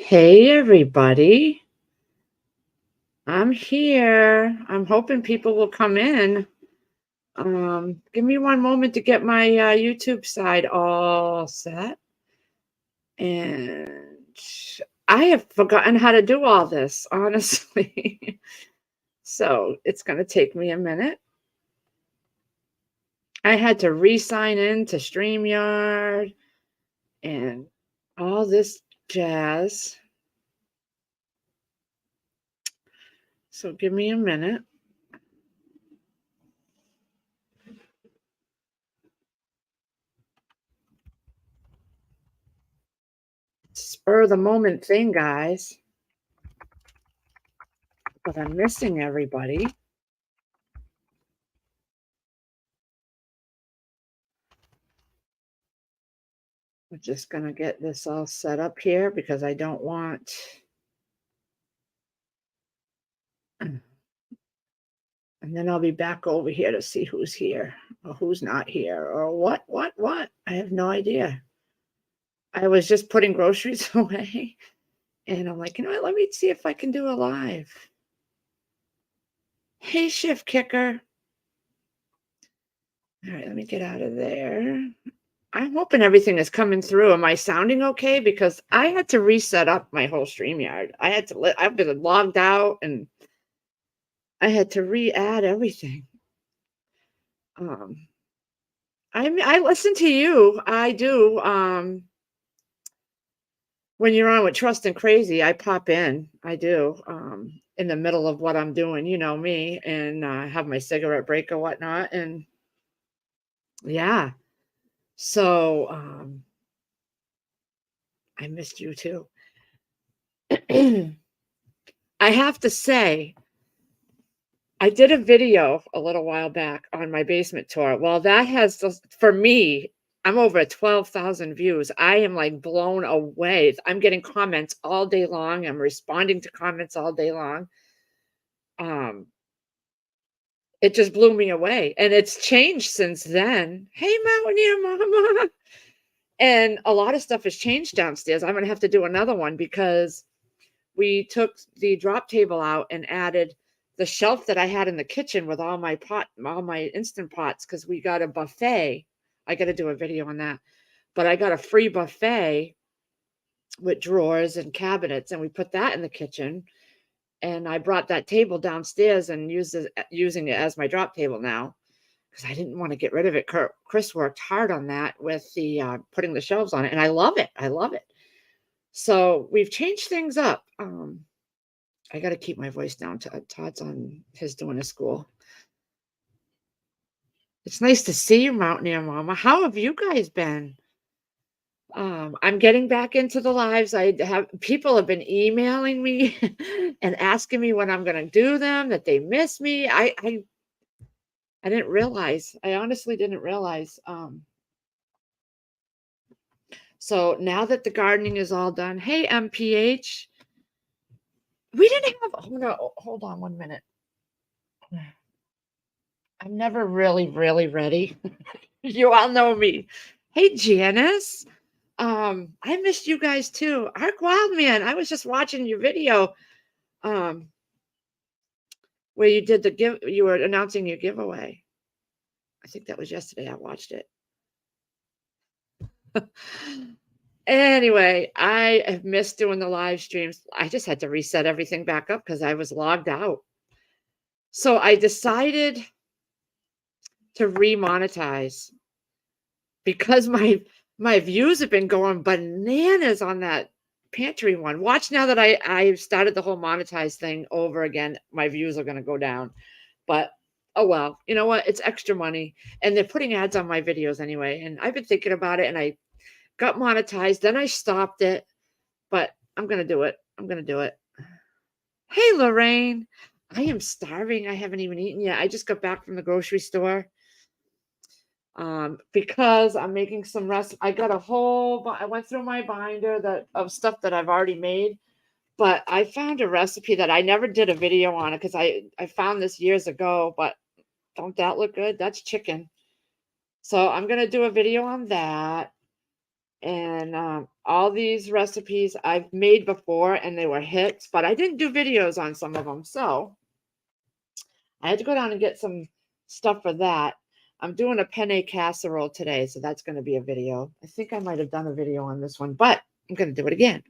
Hey, everybody. I'm here. I'm hoping people will come in. Give me one moment to get my YouTube side all set. And I have forgotten how to do all this, honestly. So it's going to take me a minute. I had to re sign in to StreamYard and all this jazz. So give me a minute. Spur of the moment thing, guys. But I'm missing everybody. We're just going to get this all set up here because I don't want. And then I'll be back over here to see who's here or who's not here or what. I have no idea. I was just putting groceries away and I'm like, you know what? Let me see if I can do a live. Hey, Shift Kicker. All right, let me get out of there. I'm hoping everything is coming through. Am I sounding okay? Because I had to reset up my whole StreamYard. I've been logged out and I had to re-add everything. Um, I listen to you. I do. When you're on with Trust and Crazy, I pop in. I do. In the middle of what I'm doing, you know me, and have my cigarette break or whatnot. And yeah, so I missed you too. I have to say, I did a video a little while back on my basement tour. Well, that has for me, I'm over at 12,000 views. I am like blown away. I'm getting comments all day long. I'm responding to comments all day long. Um, it just blew me away. And it's changed since then. Hey, Mountaineer Mama. And a lot of stuff has changed downstairs. I'm gonna have to do another one because we took the drop table out and added the shelf that I had in the kitchen with all my instant pots because we got a buffet. I got to do a video on that, but I got a free buffet with drawers and cabinets, and we put that in the kitchen. And I brought that table downstairs and using it as my drop table now because I didn't want to get rid of it. Chris worked hard on that with the putting the shelves on it, and I love it. I love it. So we've changed things up. I got to keep my voice down. Todd's on his doing his school. It's nice to see you, Mountaineer Mama. How have you guys been? I'm getting back into the lives. I have people have been emailing me and asking me when I'm going to do them. That they miss me. I didn't realize. I honestly didn't realize. So now that the gardening is all done, hey MPH, we didn't have. Oh no, hold on 1 minute. I'm never really ready. You all know me. Hey, Janice. I missed you guys too. Ark Wildman, I was just watching your video um where you did you were announcing your giveaway. I think that was yesterday. I watched it. Anyway, I have missed doing the live streams. I just had to reset everything back up because I was logged out. So I decided to remonetize because my views have been going bananas on that pantry one. Watch now that I've started the whole monetize thing over again, my views are going to go down. But oh well, you know what? It's extra money and they're putting ads on my videos anyway. And I've been thinking about it and I got monetized, then I stopped it, but I'm going to do it. I'm going to do it. Hey Lorraine, I am starving. I haven't even eaten yet. I just got back from the grocery store. Because I'm making some I got a whole I went through my binder of stuff that I've already made, but I found a recipe that I never did a video on it because I found this years ago, but don't that look good? That's chicken. So I'm gonna do a video on that. And all these recipes I've made before and they were hits, but I didn't do videos on some of them. So I had to go down and get some stuff for that. I'm doing a penne casserole today, so that's going to be a video. I think I might have done a video on this one, but I'm going to do it again.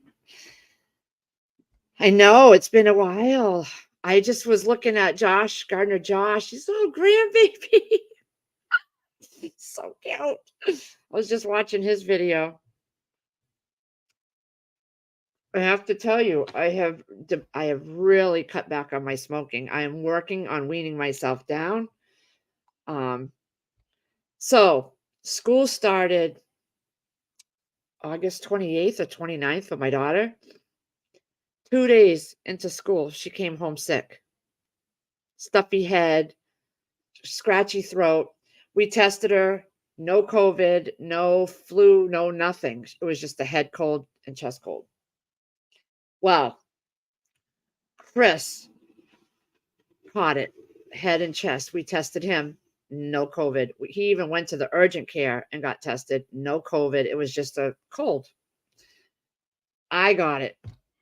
I know it's been a while. I just was looking at Josh Gardner, Josh, his little grandbaby. So cute. I was just watching his video. I have to tell you, I have really cut back on my smoking. I am working on weaning myself down. So school started August 28th or 29th for my daughter. 2 days into school, she came home sick. Stuffy head, scratchy throat. We tested her, no COVID, no flu, no nothing. It was just a head cold and chest cold. Well, Chris caught it, head and chest. We tested him, no COVID. He even went to the urgent care and got tested, no COVID. It was just a cold. I got it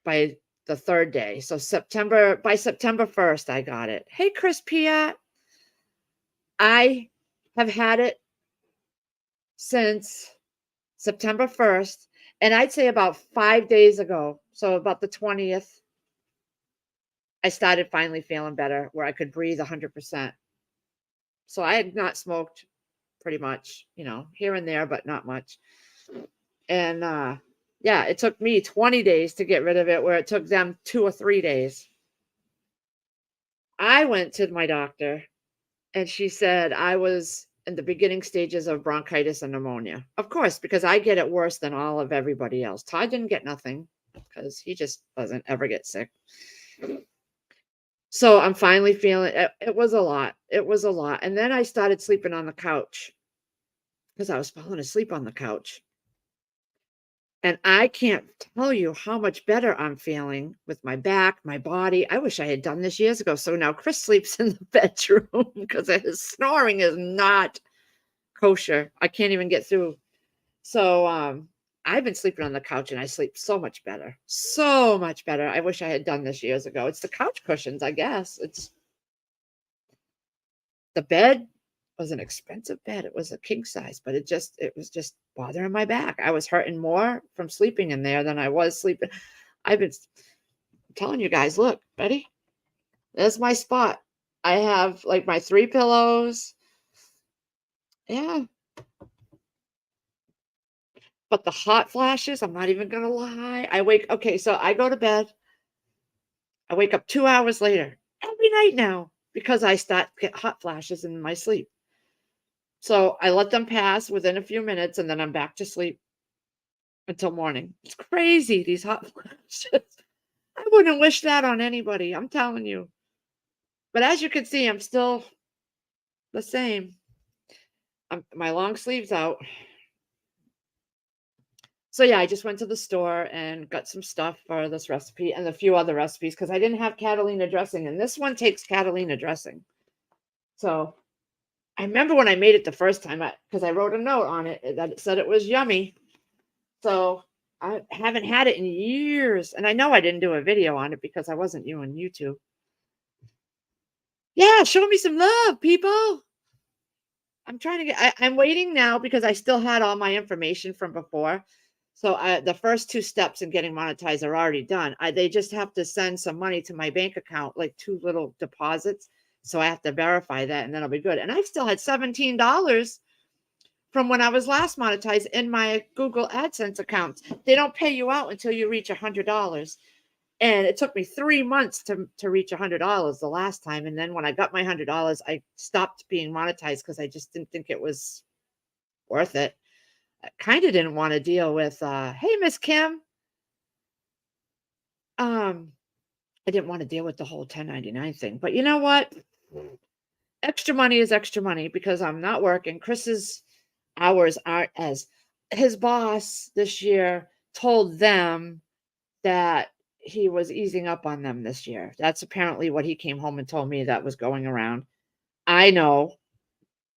by the third day. So by September 1st, I got it. Hey, Chris Piat. I have had it since September 1st. And I'd say about 5 days ago, so about the 20th, I started finally feeling better where I could breathe 100%. So I had not smoked pretty much, here and there, but not much. And yeah, it took me 20 days to get rid of it, where it took them 2 or 3 days. I went to my doctor and she said I was in the beginning stages of bronchitis and pneumonia. Of course, because I get it worse than all of everybody else. Todd didn't get nothing because he just doesn't ever get sick. So I'm finally feeling it. It was a lot. It was a lot. And then I started sleeping on the couch because I was falling asleep on the couch. And I can't tell you how much better I'm feeling with my back, my body. I wish I had done this years ago. So now Chris sleeps in the bedroom because his snoring is not kosher. I can't even get through. So I've been sleeping on the couch and I sleep so much better. So much better. I wish I had done this years ago. It's the couch cushions, I guess. It's the bed was an expensive bed. It was a king size, but it was just bothering my back. I was hurting more from sleeping in there than I was sleeping. I've been telling you guys, look, ready? There's my spot. I have like my 3 pillows. Yeah. But the hot flashes, I'm not even gonna lie. Okay, so I go to bed. I wake up 2 hours later every night now because I start get hot flashes in my sleep. So I let them pass within a few minutes and then I'm back to sleep until morning. It's crazy, these hot flashes. I wouldn't wish that on anybody, I'm telling you. But as you can see, I'm still the same. My long sleeve's out. So yeah, I just went to the store and got some stuff for this recipe and a few other recipes because I didn't have Catalina dressing, and this one takes Catalina dressing. So I remember when I made it the first time because I wrote a note on it that it said it was yummy. So I haven't had it in years, and I know I didn't do a video on it because I wasn't on YouTube. Yeah, show me some love, people. I'm waiting now because I still had all my information from before. So the first 2 steps in getting monetized are already done. They just have to send some money to my bank account, like 2 little deposits. So I have to verify that and then I'll be good. And I still had $17 from when I was last monetized in my Google AdSense account. They don't pay you out until you reach $100. And it took me 3 months to reach $100 the last time. And then when I got my $100, I stopped being monetized because I just didn't think it was worth it. I kind of didn't want to deal with, hey, Miss Kim. I didn't want to deal with the whole 1099 thing. But you know what? Extra money is extra money because I'm not working. Chris's hours aren't as his boss this year told them that he was easing up on them this year. That's apparently what he came home and told me that was going around. I know,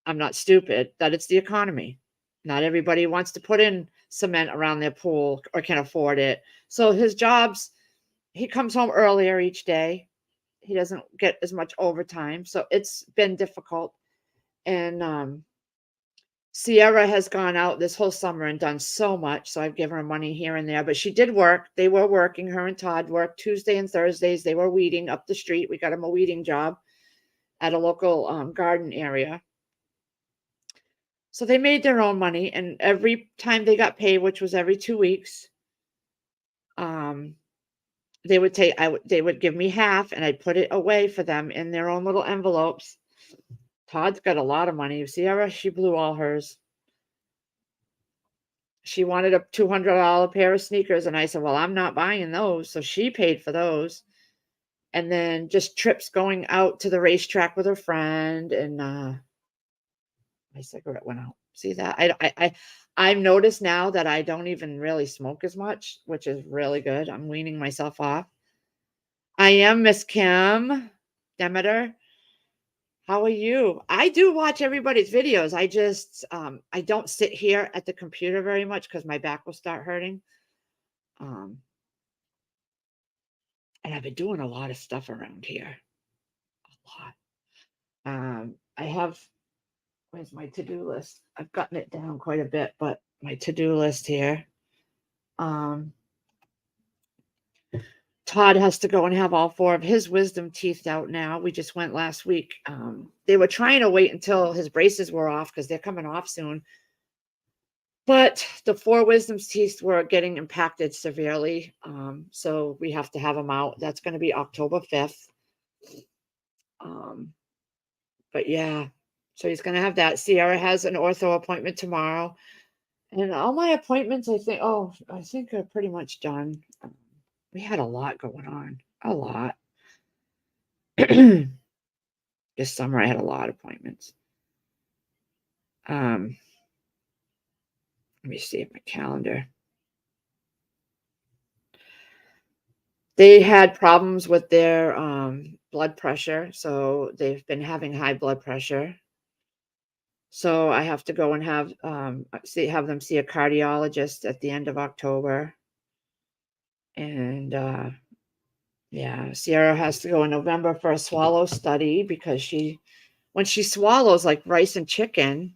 I'm not stupid, that it's the economy. Not everybody wants to put in cement around their pool or can afford it. So his jobs, he comes home earlier each day. He doesn't get as much overtime, so it's been difficult. And Sierra has gone out this whole summer and done so much, so I've given her money here and there, but she did work. They were working, her and Todd worked Tuesday and Thursdays. They were weeding up the street. We got them a weeding job at a local garden area. So they made their own money, and every time they got paid, which was every 2 weeks, they would give me half, and I'd put it away for them in their own little envelopes. Todd's got a lot of money. Sierra, she blew all hers. She wanted a $200 pair of sneakers, and I said, well, I'm not buying those. So she paid for those. And then just trips going out to the racetrack with her friend, and my cigarette went out. See that? I've noticed now that I don't even really smoke as much, which is really good. I'm weaning myself off. I am Miss Kim Demeter. How are you? I do watch everybody's videos. I just I don't sit here at the computer very much because my back will start hurting. And I've been doing a lot of stuff around here. A lot. I have, where's my to-do list? I've gotten it down quite a bit, but my to-do list here. Todd has to go and have all 4 of his wisdom teeth out now. We just went last week. They were trying to wait until his braces were off because they're coming off soon. But the 4 wisdom teeth were getting impacted severely. So we have to have them out. That's going to be October 5th. But yeah, so he's going to have that. Sierra has an ortho appointment tomorrow. And all my appointments, I think are pretty much done. We had a lot going on. A lot. This summer I had a lot of appointments. Let me see my calendar. They had problems with their blood pressure, so they've been having high blood pressure. So I have to go and have them see a cardiologist at the end of October. And yeah, Sierra has to go in November for a swallow study because when she swallows like rice and chicken,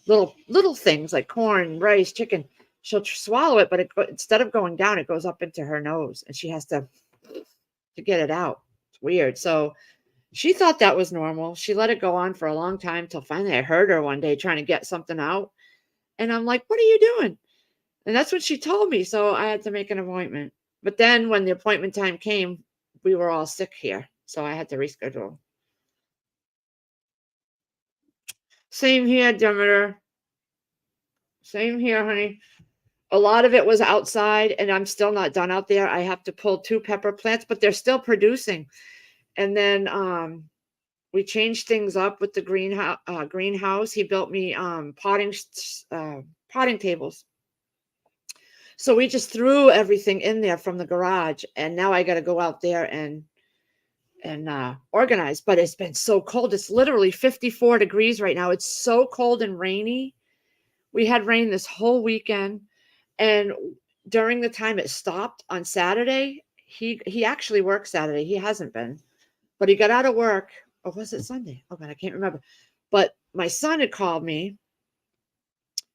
little things like corn, rice, chicken, she'll swallow it, but instead of going down, it goes up into her nose, and she has to get it out. It's weird. So she thought that was normal. She let it go on for a long time till finally I heard her one day trying to get something out, and I'm like, "What are you doing?" And that's what she told me. So I had to make an appointment. But then when the appointment time came, we were all sick here, so I had to reschedule. Same here, Demeter. Same here, honey. A lot of it was outside, and I'm still not done out there. I have to pull 2 pepper plants, but they're still producing. And then we changed things up with the greenhouse. He built me potting tables. So we just threw everything in there from the garage, and now I got to go out there and organize. But it's been so cold. It's literally 54 degrees right now. It's so cold and rainy. We had rain this whole weekend. And during the time it stopped on Saturday, he actually worked Saturday. He hasn't been, but he got out of work. Or was it Sunday? Oh God, I can't remember. But my son had called me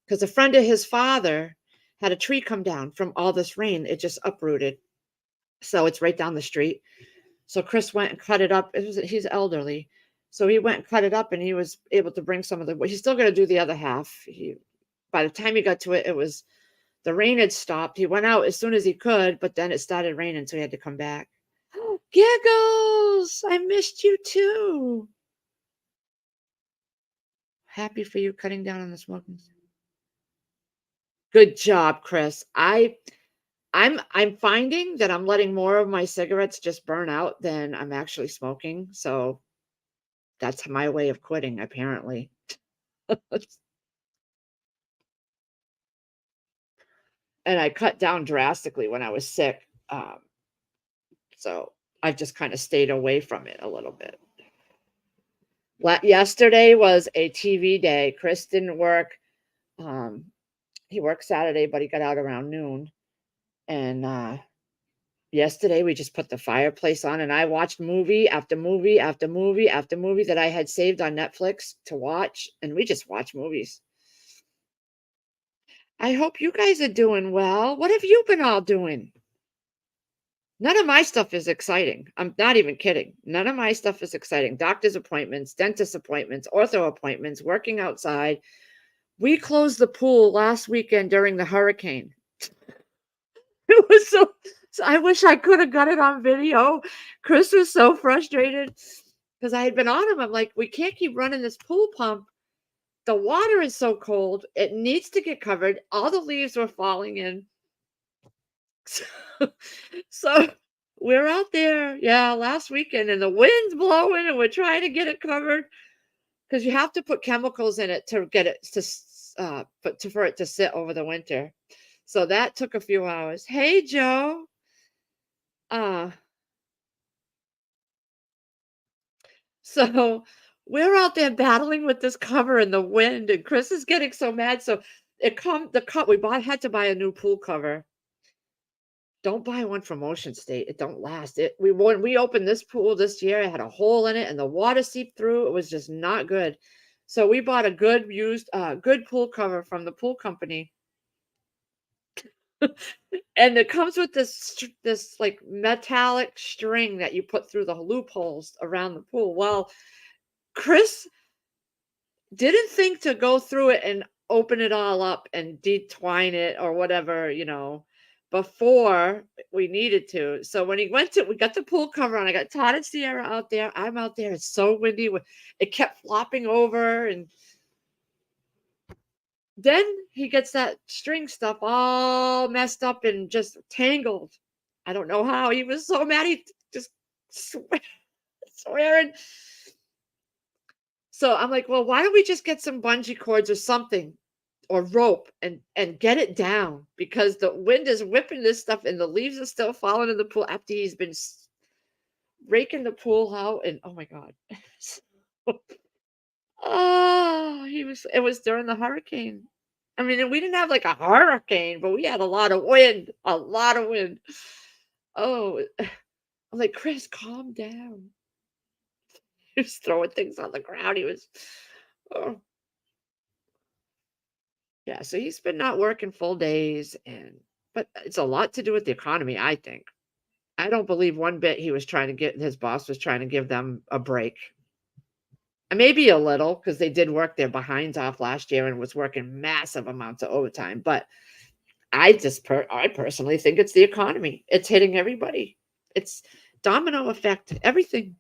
because a friend of his father had a tree come down from all this rain. It just uprooted. So it's right down the street. So Chris went and cut it up. He's elderly. So he went and cut it up, and he was able to bring some of he's still going to do the other half. By the time he got to it, the rain had stopped. He went out as soon as he could, but then it started raining, so he had to come back. Oh, Giggles! I missed you too. Happy for you cutting down on the smoking. Good job, Chris. I'm finding that I'm letting more of my cigarettes just burn out than I'm actually smoking. So that's my way of quitting, apparently. And I cut down drastically when I was sick. So I've just kind of stayed away from it a little bit. Yesterday was a TV day. Chris didn't work. He worked Saturday, but he got out around noon. And yesterday we just put the fireplace on and I watched movie after movie after movie after movie that I had saved on Netflix to watch. And we just watch movies. I hope you guys are doing well. What have you been all doing? None of my stuff is exciting. I'm not even kidding. None of my stuff is exciting. Doctor's appointments, dentist appointments, ortho appointments, working outside. We closed the pool last weekend during the hurricane. It was so I wish I could have got it on video. Chris was so frustrated because I had been on him. I'm like, we can't keep running this pool pump. The water is so cold. It needs to get covered. All the leaves were falling in. So we're out there, yeah, last weekend, and the wind's blowing, and we're trying to get it covered because you have to put chemicals in it to get it to for it to sit over the winter. So that took a few hours. Hey, Joe. Uh, so we're out there battling with this cover in the wind, and Chris is getting so mad. So it come the cut we bought had to buy a new pool cover. Don't buy one from Ocean State. It don't last. It we when we opened this pool this year, it had a hole in it and the water seeped through. It was just not good. So we bought a good pool cover from the pool company. And it comes with this like metallic string that you put through the loopholes around the pool. Well, Chris didn't think to go through it and open it all up and detwine it or whatever, before we needed to. So when we got the pool cover on. I got Todd and Sierra out there. I'm out there. It's so windy. It kept flopping over. And then he gets that string stuff all messed up and just tangled. I don't know how. He was so mad. He just swearing. So I'm like, well, why don't we just get some bungee cords or something or rope and get it down because the wind is whipping this stuff and the leaves are still falling in the pool after he's been raking the pool out and oh my god. Oh, it was during the hurricane. I mean, and we didn't have like a hurricane, but we had a lot of wind, a lot of wind. Oh, I'm like, Chris, calm down. He was throwing things on the ground. He was, oh. Yeah, so he's been not working full days but it's a lot to do with the economy, I think. I don't believe one bit he was trying to get his boss was trying to give them a break. And maybe a little because they did work their behinds off last year and was working massive amounts of overtime. But I personally think it's the economy. It's hitting everybody. It's domino effect, everything.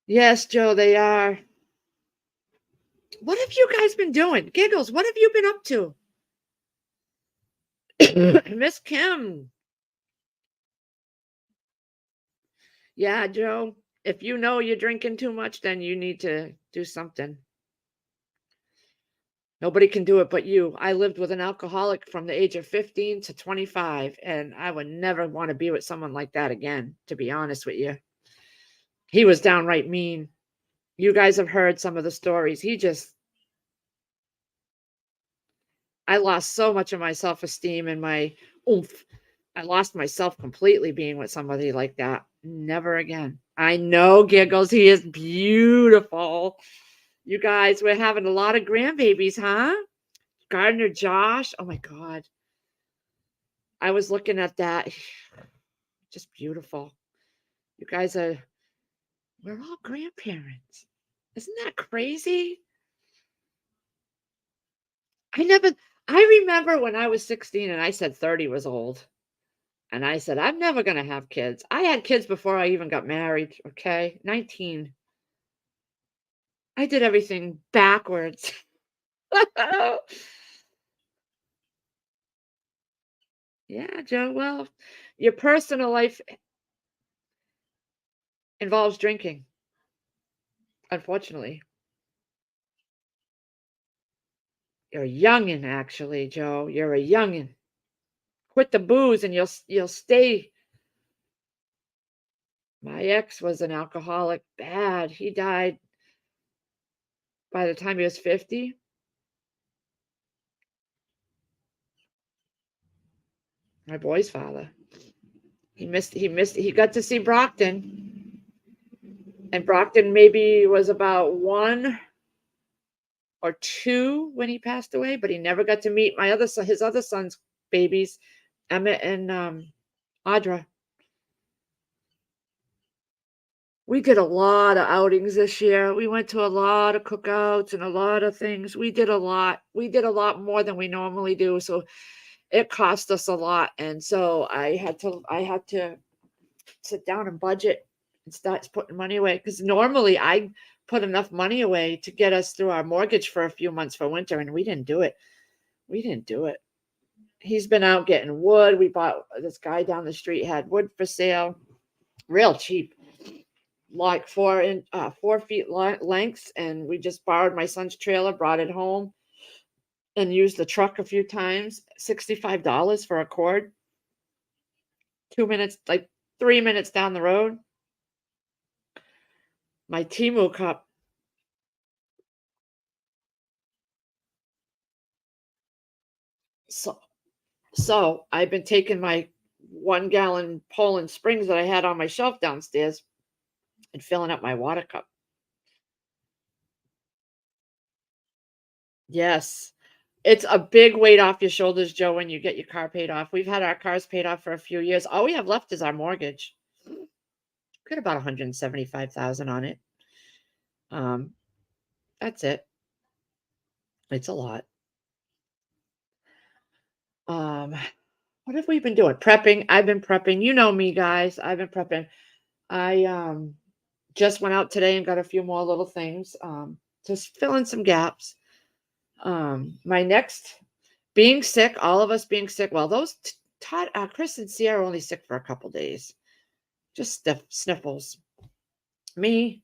Yes, Joe, they are. What have you guys been doing? Giggles, what have you been up to? Miss Kim. Yeah, Joe, if you know you're drinking too much, then you need to do something. Nobody can do it but you. I lived with an alcoholic from the age of 15 to 25, and I would never want to be with someone like that again, to be honest with you. He was downright mean. You guys have heard some of the stories. I lost so much of my self esteem and my oomph. I lost myself completely being with somebody like that. Never again. I know, Giggles. He is beautiful. You guys, we're having a lot of grandbabies, huh? Gardner Josh. Oh my God. I was looking at that. Just beautiful. You guys we're all grandparents. Isn't that crazy? I remember when I was 16 and I said 30 was old. And I said, I'm never going to have kids. I had kids before I even got married. Okay. 19. I did everything backwards. Yeah, Joe. Well, your personal life involves drinking, unfortunately. You're a youngin', actually, Joe. You're a youngin'. Quit the booze and you'll stay. My ex was an alcoholic, bad. He died by the time he was 50. My boy's father. He got to see Brockton. And Brockton maybe was about 1 or 2 when he passed away, but he never got to meet his other son's babies, Emmett and Audra. We did a lot of outings this year. We went to a lot of cookouts and a lot of things. We did a lot. We did a lot more than we normally do. So it cost us a lot. And so I had to sit down and budget and start putting money away. Because normally I put enough money away to get us through our mortgage for a few months for winter, and we didn't do it. We didn't do it. He's been out getting wood. We bought this guy down the street had wood for sale, real cheap, like 4 feet lengths, and we just borrowed my son's trailer, brought it home, and used the truck a few times. $65 for a cord. 2 minutes, like 3 minutes down the road. My Temu cup. So I've been taking my 1-gallon Poland Springs that I had on my shelf downstairs and filling up my water cup. Yes. It's a big weight off your shoulders, Joe, when you get your car paid off. We've had our cars paid off for a few years. All we have left is our mortgage. Got about 175,000 on it. That's it. It's a lot. What have we been doing? Prepping. I've been prepping. You know me, guys. I've been prepping. I just went out today and got a few more little things. Just fill in some gaps. My next being sick, all of us being sick. Well, those Todd, Chris and Sierra are only sick for a couple days. Just sniffles. Me,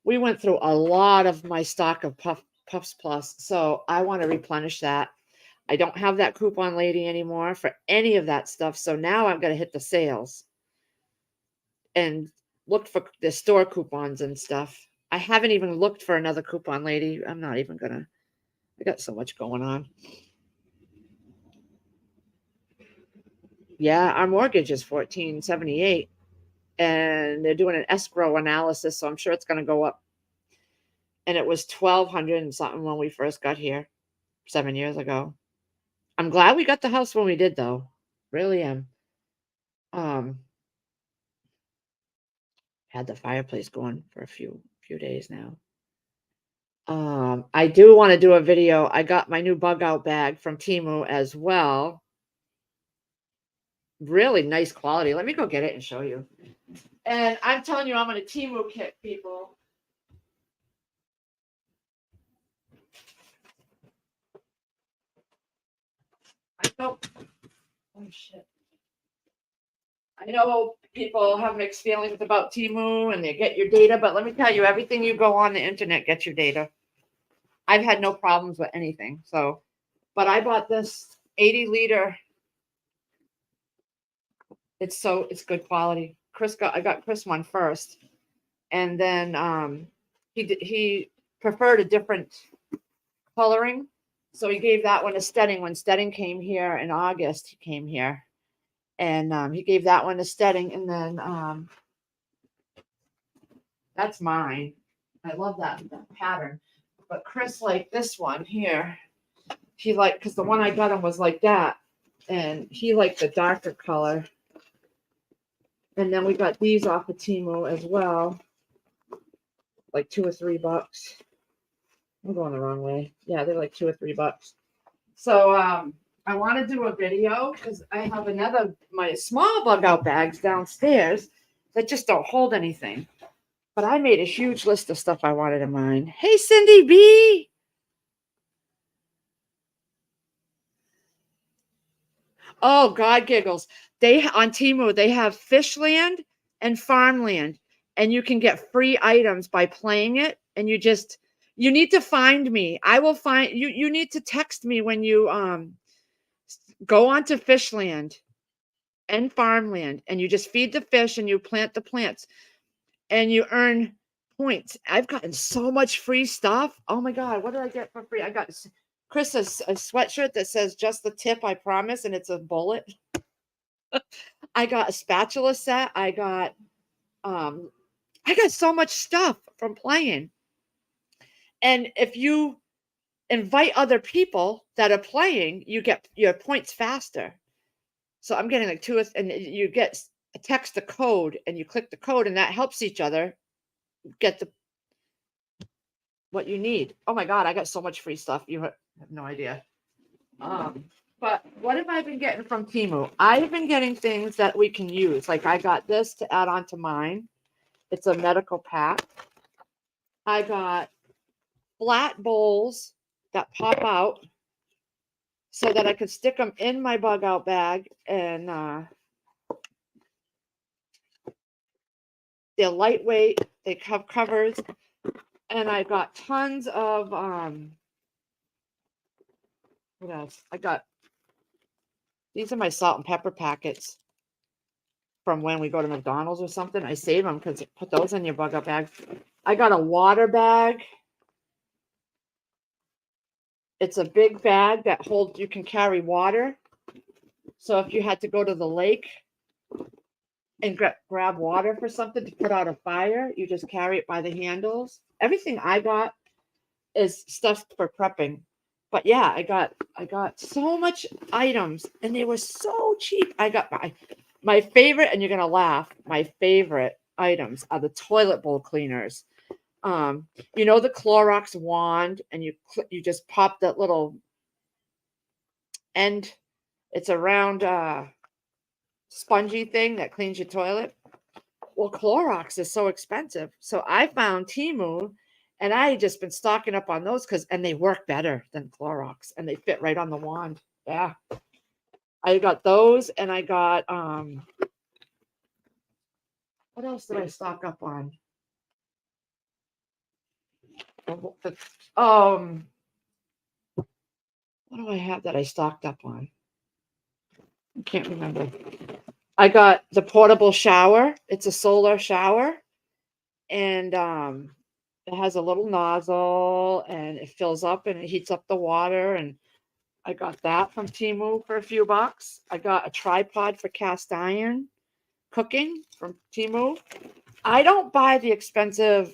we went through a lot of my stock of Puffs Plus, so I want to replenish that. I don't have that coupon lady anymore for any of that stuff, so now I'm going to hit the sales and look for the store coupons and stuff. I haven't even looked for another coupon lady. I'm not even going to. I got so much going on. Yeah, our mortgage is $1,478, and they're doing an escrow analysis, so I'm sure it's going to go up. And it was $1,200 and something when we first got here 7 years ago. I'm glad we got the house when we did, though. Really am. Had the fireplace going for a few days now. I do want to do a video. I got my new bug out bag from Temu as well. Really nice quality. Let me go get it and show you. And I'm telling you, I'm going to Temu kit people. Oh shit. I know people have mixed feelings about Temu and they get your data, but let me tell you, everything you go on the internet gets your data. I've had no problems with anything. So, but I bought this 80-liter. It's good quality. I got Chris one first, and then he preferred a different coloring, so he gave that one to Stedding. When Stedding came here in August, he came here, and he gave that one to Stedding, and then that's mine. I love that pattern, but Chris liked this one here. He liked, because the one I got him was like that, and he liked the darker color. And then we got these off of Temu as well, like $2 or $3. I'm going the wrong way. Yeah, they're like $2 or $3. So I want to do a video because I have my small bug out bags downstairs that just don't hold anything. But I made a huge list of stuff I wanted in mind. Hey, Cindy B. Oh, God giggles. On Temu, they have Fishland and Farmland, and you can get free items by playing it. And you need to find me. I will find you. You need to text me when you go onto Fishland and Farmland, and you just feed the fish and you plant the plants, and you earn points. I've gotten so much free stuff. Oh my God, what did I get for free? I got Chris a sweatshirt that says "Just the tip, I promise," and it's a bullet. I got a spatula set. I got so much stuff from playing. And if you invite other people that are playing, you get your points faster. So I'm getting like and you get a text the code and you click the code and that helps each other get the what you need. Oh my God, I got so much free stuff. You have no idea. Um, but what have I been getting from Temu? I've been getting things that we can use. Like I got this to add on to mine. It's a medical pack. I got flat bowls that pop out so that I could stick them in my bug out bag, and they're lightweight. They have covers, and I got tons of what else? I got these are my salt and pepper packets from when we go to McDonald's or something. I save them because put those in your bug out bag. I got a water bag. It's a big bag that holds, you can carry water. So if you had to go to the lake and grab water for something to put out a fire, you just carry it by the handles. Everything I got is stuff for prepping. But yeah, I got so much items and they were so cheap. I got my favorite, and you're gonna laugh, my favorite items are the toilet bowl cleaners. You know the Clorox wand, and you just pop that little end. It's a round spongy thing that cleans your toilet. Well, Clorox is so expensive, so I found Temu, and I just been stocking up on those and they work better than Clorox, and they fit right on the wand. Yeah, I got those, and I got what else did I stock up on? What do I have that I stocked up on? I can't remember. I got the portable shower. It's a solar shower, and it has a little nozzle, and it fills up and it heats up the water. And I got that from Temu for a few bucks. I got a tripod for cast iron cooking from Temu. I don't buy the expensive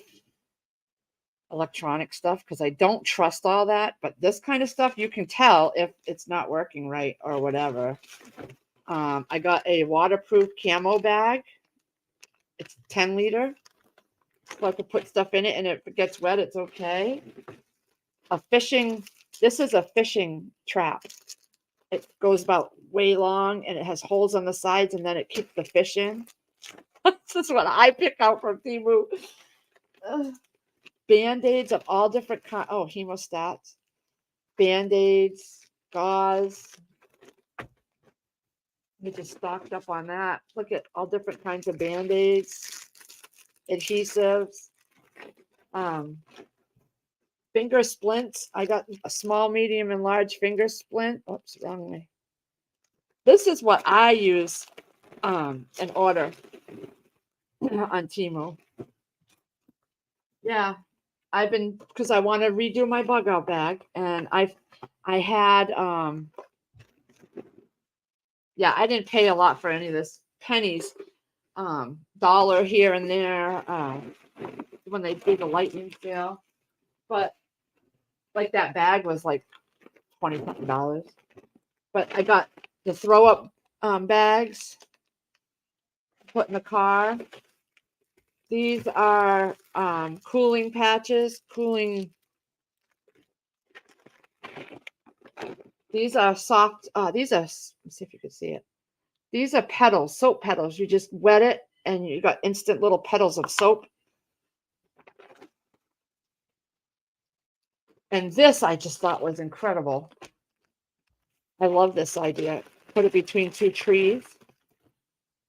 electronic stuff because I don't trust all that. But this kind of stuff, you can tell if it's not working right or whatever. I got a waterproof camo bag. It's 10 liter. So I could put stuff in it, and if it gets wet, it's okay. This is a fishing trap. It goes about way long, and it has holes on the sides, and then it keeps the fish in. This is what I pick out from Temu. Band-aids of all different kinds. Oh, hemostats. Band-aids, gauze. We just stocked up on that. Look at all different kinds of Band-aids, adhesives, finger splints. I got a small, medium, and large finger splint. Oops, wrong way. This is what I use and order on Temu. Yeah, I've been, because I want to redo my bug out bag, and I had yeah, I didn't pay a lot for any of this. Pennies, dollar here and there when they did the lightning sale. But like that bag was like $20. But I got the throw up bags put in the car. These are cooling patches, these are soft, these are, let's see if you can see it. These are petals, soap petals. You just wet it and you got instant little petals of soap. And this I just thought was incredible. I love this idea. Put it between two trees.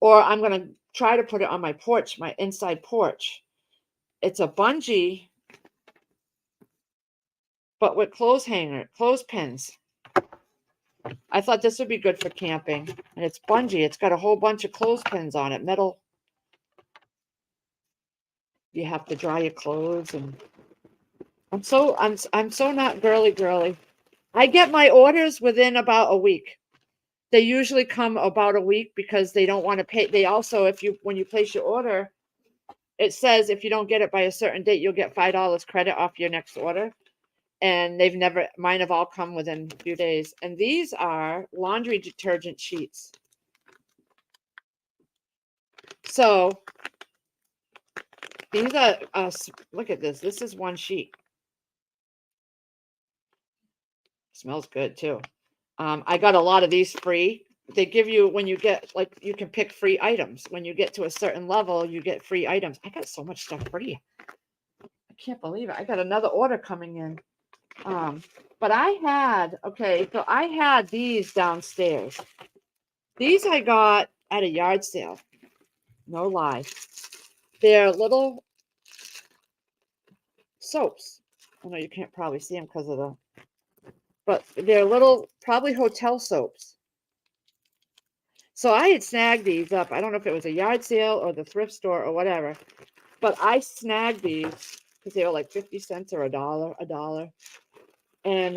Or I'm going to try to put it on my porch, my inside porch. It's a bungee, but with clothespins. I thought this would be good for camping. And it's bungee. It's got a whole bunch of clothespins on it, metal. You have to dry your clothes, and I'm so not girly. I get my orders within about a week. They usually come about a week because they don't want to pay. They also, if you when you place your order, it says if you don't get it by a certain date, you'll get $5 credit off your next order. And they've never, mine have all come within a few days. And these are laundry detergent sheets. So these are, look at this. This is one sheet. Smells good too. I got a lot of these free. They give you, when you get, like, you can pick free items. When you get to a certain level, you get free items. I got so much stuff free. I can't believe it. I got another order coming in. But I had, okay, so I had these downstairs. These I got at a yard sale. No lie. They're little soaps. I know you can't probably see them because of the, but they're little, probably hotel soaps. So I had snagged these up. I don't know if it was a yard sale or the thrift store or whatever, but I snagged these because they were like 50 cents or a dollar. And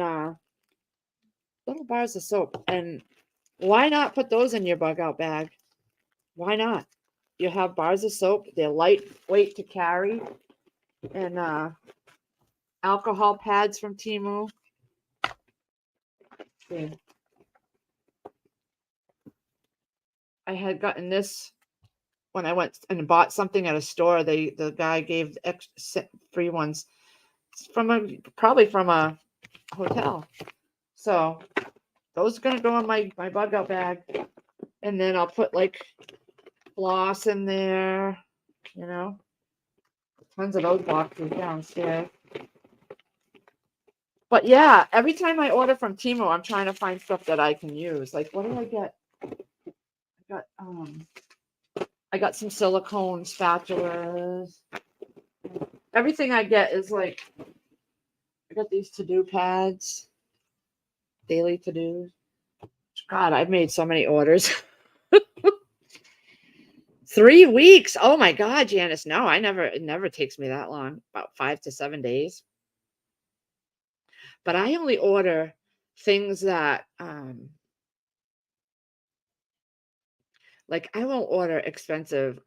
little bars of soap. And why not put those in your bug out bag? Why not? You have bars of soap. They're lightweight to carry. And alcohol pads from Temu. Yeah. I had gotten this when I went and bought something at a store. The guy gave free ones from probably from a hotel. So those are gonna go in my bug out bag, and then I'll put like floss in there. You know, tons of those boxes downstairs. But yeah, every time I order from Temu, I'm trying to find stuff that I can use. Like, what did I get? I got some silicone spatulas. Everything I get is like, I got these to-do pads, daily to-dos. God, I've made so many orders. 3 weeks. Oh my God, Janice. No, it never takes me that long, about 5 to 7 days. But I only order things that, like, I won't order expensive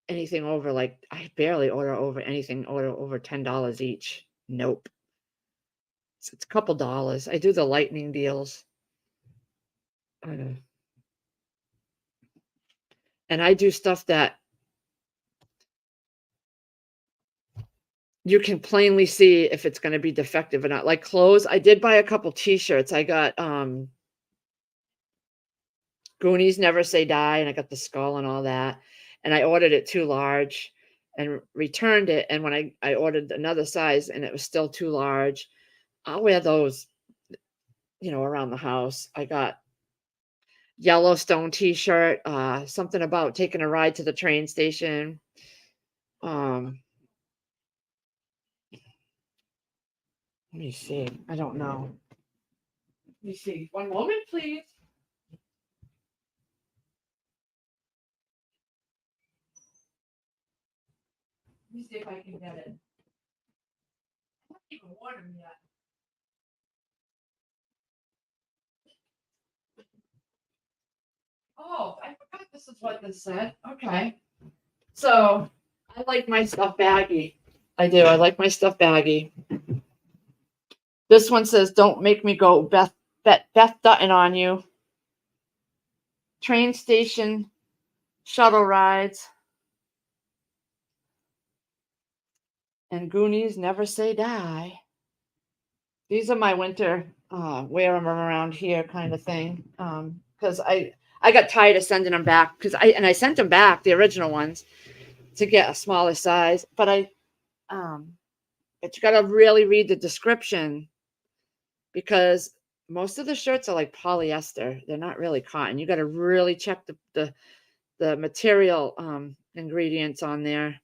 anything over, like, I barely order over anything over $10 each. Nope. It's a couple dollars. I do the lightning deals. And I do stuff that you can plainly see if it's going to be defective or not. Like clothes, I did buy a couple t-shirts. I got Goonies Never Say Die, and I got the skull and all that. And I ordered it too large and returned it. And when I ordered another size and it was still too large, I'll wear those, around the house. I got Yellowstone t-shirt, something about taking a ride to the train station. Let me see. I don't know. Let me see. One moment, please. Let me see if I can get it. I haven't even worn them yet. Oh, I forgot this is what this said. Okay. So I like my stuff baggy. I do. I like my stuff baggy. This one says, "Don't make me go Beth Dutton on you." Train station shuttle rides. And Goonies Never Say Die. These are my winter wear them around here kind of thing. Because I got tired of sending them back I sent them back, the original ones, to get a smaller size. But you got to really read the description, because most of the shirts are like polyester. They're not really cotton. You got to really check the material ingredients on there.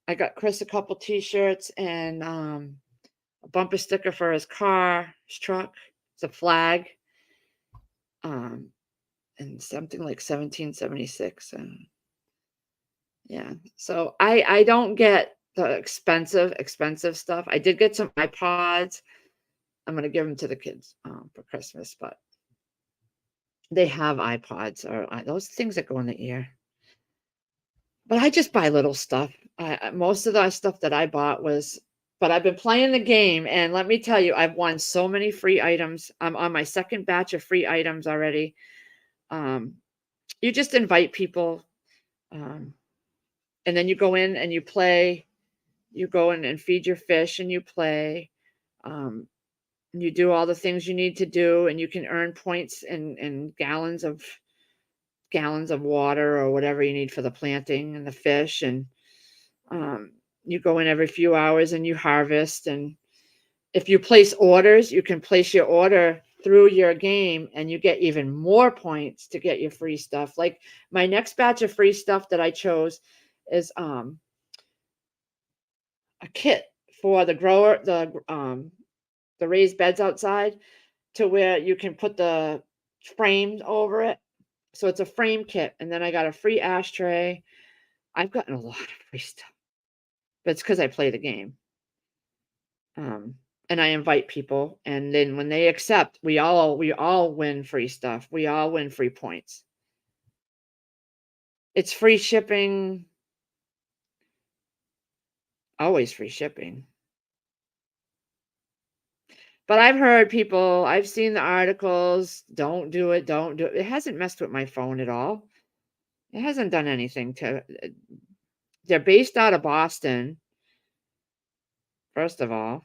I got Chris a couple t-shirts and a bumper sticker for his car, his truck. It's a flag. And something like 1776. Yeah. So I don't get the expensive stuff. I did get some iPods. I'm gonna give them to the kids for Christmas, but They have iPods or those things that go in the ear. But I just buy little stuff. Most of the stuff that I bought was, but I've been playing the game, and let me tell you, I've won so many free items. I'm on my second batch of free items already. Um, you just invite people, um, and then you go in and you play. You go in and feed your fish, and you play. Um, and you do all the things you need to do, and you can earn points and gallons of water or whatever you need for the planting and the fish. And um, you go in every few hours and you harvest. And if you place orders, you can place your order through your game and you get even more points to get your free stuff. Like my next batch of free stuff that I chose is a kit for the grower, the raised beds outside, to where you can put the frame over it. So it's a frame kit. And then I got a free ashtray. I've gotten a lot of free stuff, but it's because I play the game. And I invite people, and then when they accept, we all win free stuff. We all win free points. It's free shipping, always free shipping. But I've heard people, I've seen the articles, don't do it, don't do it. It hasn't messed with my phone at all. It hasn't done anything to. They're based out of Boston, first of all,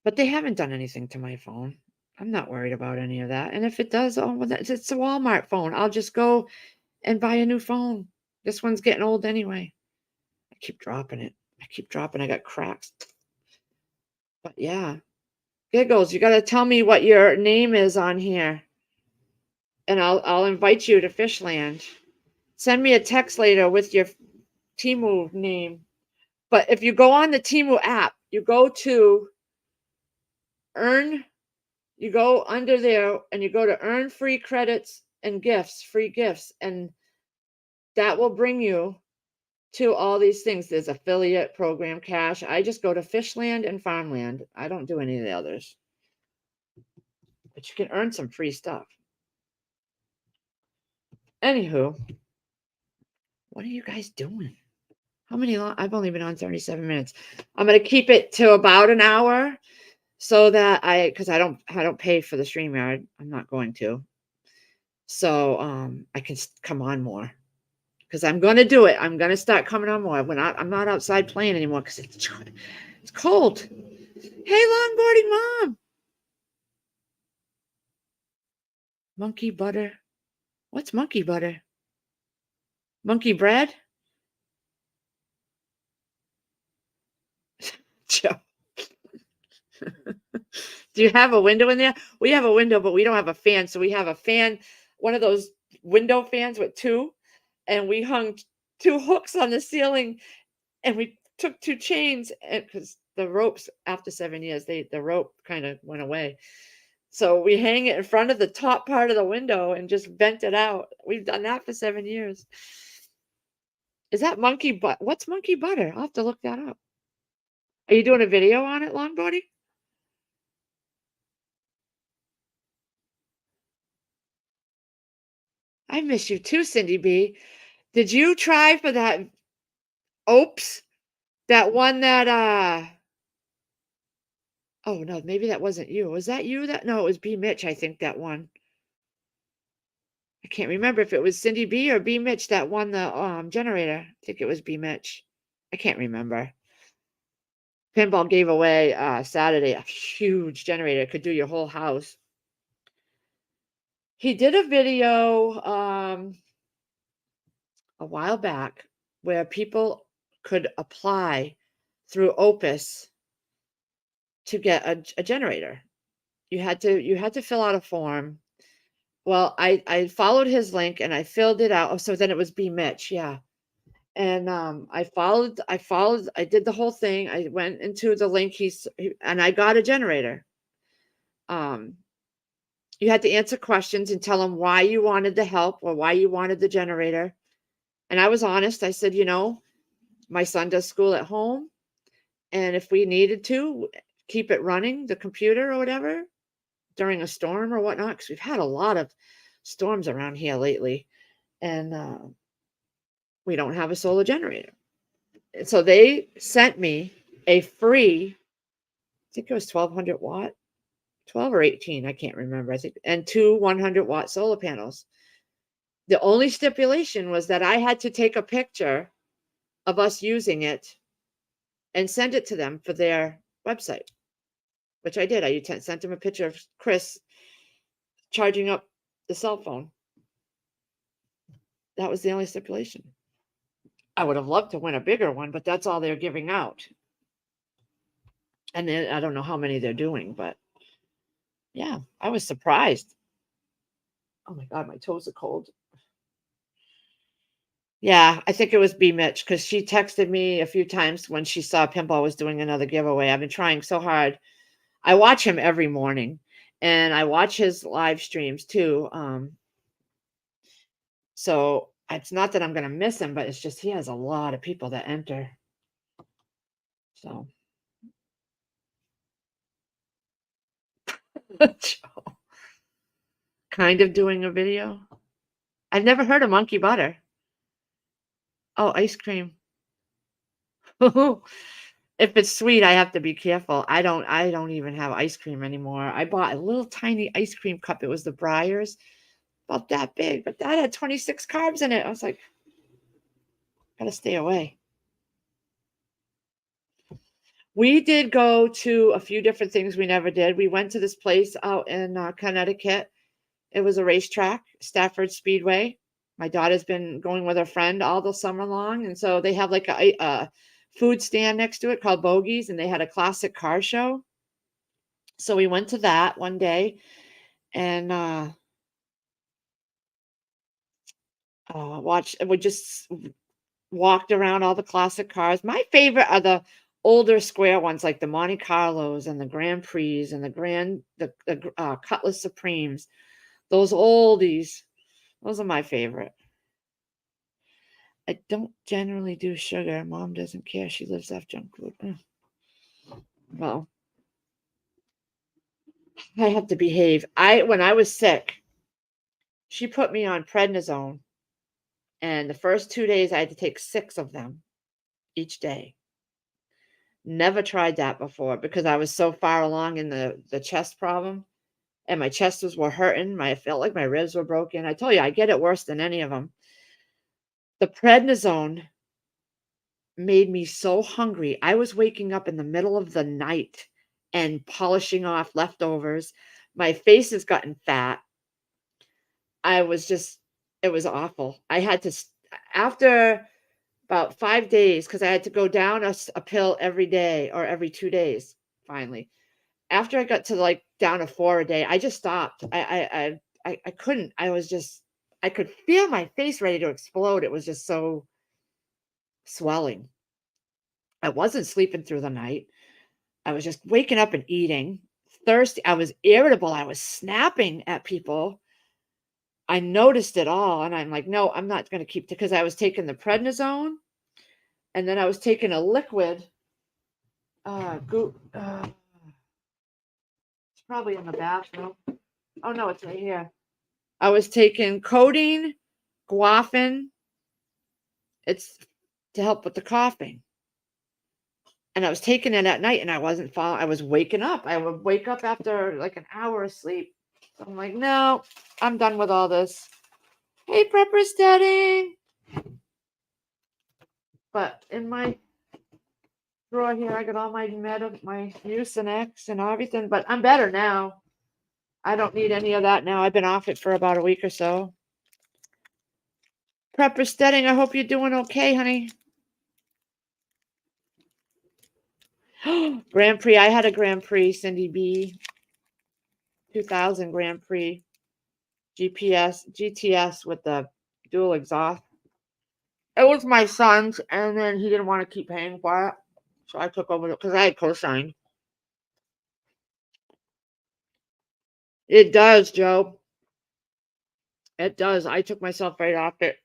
but they haven't done anything to my phone. I'm not worried about any of that. And if it does, oh, well, it's a Walmart phone. I'll just go and buy a new phone. This one's getting old anyway. I keep dropping it. I got cracks. But yeah. Giggles, you got to tell me what your name is on here. And I'll invite you to Fishland. Send me a text later with your Temu name. But if you go on the Temu app, you go to earn, you go under there and you go to earn free credits and gifts, free gifts. And that will bring you to all these things. There's affiliate program cash. I just go to Fishland and Farmland. I don't do any of the others. But you can earn some free stuff. Anywho, what are you guys doing? How many long? I've only been on 37 minutes. I'm going to keep it to about an hour so that because I don't pay for the StreamYard. I'm not going to. So I can come on more. Because I'm going to do it. I'm going to start coming on more. I'm not outside playing anymore because it's cold. Hey, longboarding mom. Monkey butter. What's monkey butter? Monkey bread? Joe. Do you have a window in there? We have a window, but we don't have a fan. So we have a fan, one of those window fans with two. And we hung two hooks on the ceiling, and we took two chains, and because the ropes, after 7 years, the rope kind of went away. So we hang it in front of the top part of the window and just vent it out. We've done that for 7 years. Is that monkey butt? What's monkey butter? I'll have to look that up. Are you doing a video on it, Longboarding? I miss you too, Cindy B. Did you try for that Oops? That one that oh no, maybe that wasn't you. Was that you? No, it was B Mitch, I think that one. I can't remember if it was Cindy B or B Mitch that won the generator. I think it was B Mitch. I can't remember. Pinball gave away Saturday a huge generator. It could do your whole house. He did a video a while back where people could apply through Opus to get a generator. You had to fill out a form. Well, I followed his link and I filled it out. Oh, so then it was B Mitch, yeah. And I did the whole thing. I went into the link and I got a generator. You had to answer questions and tell him why you wanted the help or why you wanted the generator. And I was honest. I said, my son does school at home, and if we needed to keep it running, the computer or whatever, during a storm or whatnot, because we've had a lot of storms around here lately, and we don't have a solar generator. And so they sent me a free, I think it was 1200 watt, 12 or 18, I can't remember. I think, and two 100-watt solar panels. The only stipulation was that I had to take a picture of us using it and send it to them for their website, which I did. I sent them a picture of Chris charging up the cell phone. That was the only stipulation. I would have loved to win a bigger one, but that's all they're giving out. And then I don't know how many they're doing, but yeah, I was surprised. Oh my God, my toes are cold. Yeah, I think it was B Mitch, because she texted me a few times when she saw Pinball was doing another giveaway. I've been trying so hard. I watch him every morning, and I watch his live streams too. So it's not that I'm going to miss him, but it's just he has a lot of people that enter. So Joe, kind of doing a video. I've never heard of monkey butter. Oh, ice cream. If it's sweet, I have to be careful. I don't even have ice cream anymore. I bought a little tiny ice cream cup. It was the Breyers, about that big, but that had 26 carbs in it. I was like, gotta stay away. We did go to a few different things we never did. We went to this place out in Connecticut. It was a racetrack, Stafford Speedway. My daughter's been going with her friend all the summer long, and so they have like a food stand next to it called Bogies, and they had a classic car show. So we went to that one day, and we just walked around all the classic cars. My favorite are the older square ones, like the Monte Carlos and the Grand Prix and the Cutlass Supremes. Those oldies, those are my favorite. I don't generally do sugar. Mom doesn't care. She lives off junk food. Well, I have to behave. When I was sick, she put me on prednisone, and the first 2 days I had to take 6 of them each day. Never tried that before because I was so far along in the chest problem, and my chest were hurting. I felt like my ribs were broken. I told you, I get it worse than any of them. The prednisone made me so hungry. I was waking up in the middle of the night and polishing off leftovers. My face has gotten fat. It was awful. I had to, after about 5 days, because I had to go down a pill every day or every 2 days, finally. After I got to like down to 4 a day, I just stopped. I couldn't. I could feel my face ready to explode. It was just so swelling. I wasn't sleeping through the night. I was just waking up and eating. Thirsty. I was irritable. I was snapping at people. I noticed it all, and I'm like, no, I'm not going to keep, because I was taking the prednisone, and then I was taking a liquid. It's probably in the bathroom. Oh no, it's right here. I was taking codeine, guafin. It's to help with the coughing. And I was taking it at night, and I wasn't falling. I was waking up. I would wake up after like an hour of sleep. So I'm like, no, I'm done with all this. Hey, Prepper Steading. But in my drawer here, I got all my my Mucinex and everything. But I'm better now. I don't need any of that now. I've been off it for about a week or so. Prepper Steading, I hope you're doing okay, honey. Grand Prix. I had a Grand Prix, Cindy B. 2000 Grand Prix GTS with the dual exhaust. It was my son's, and then he didn't want to keep paying for it, so I took over because I had co-signed. It does, Joe. It does. I took myself right off it.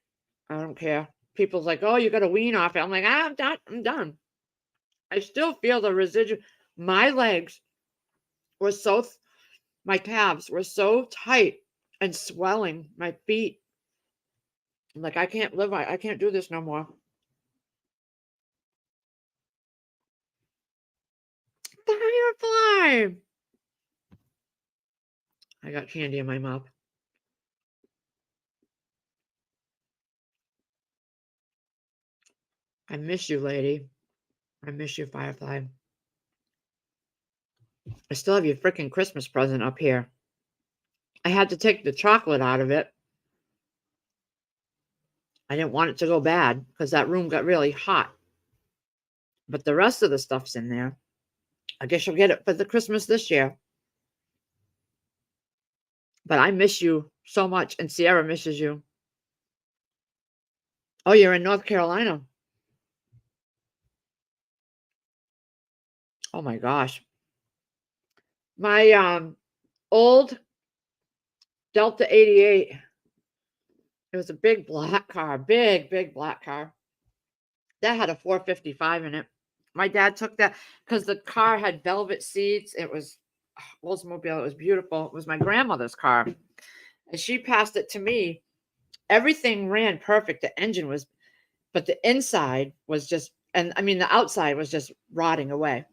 I don't care. People's like, oh, you got to wean off it. I'm like, I'm done. I'm done. I still feel the residual. My legs were so My calves were so tight and swelling, my feet. I'm like, I can't live, I can't do this no more. Firefly! I got candy in my mouth. I miss you, lady. I miss you, Firefly. I still have your freaking Christmas present up here. I had to take the chocolate out of it. I didn't want it to go bad because that room got really hot. But the rest of the stuff's in there. I guess you'll get it for the Christmas this year. But I miss you so much, and Sierra misses you. Oh, you're in North Carolina. Oh my gosh. My old Delta 88. It was a big black car, big black car. That had a 455 in it. My dad took that because the car had velvet seats. It was Oldsmobile. It was beautiful. It was my grandmother's car. And she passed it to me. Everything ran perfect. The engine was, but the inside was just, and I mean, the outside was just rotting away.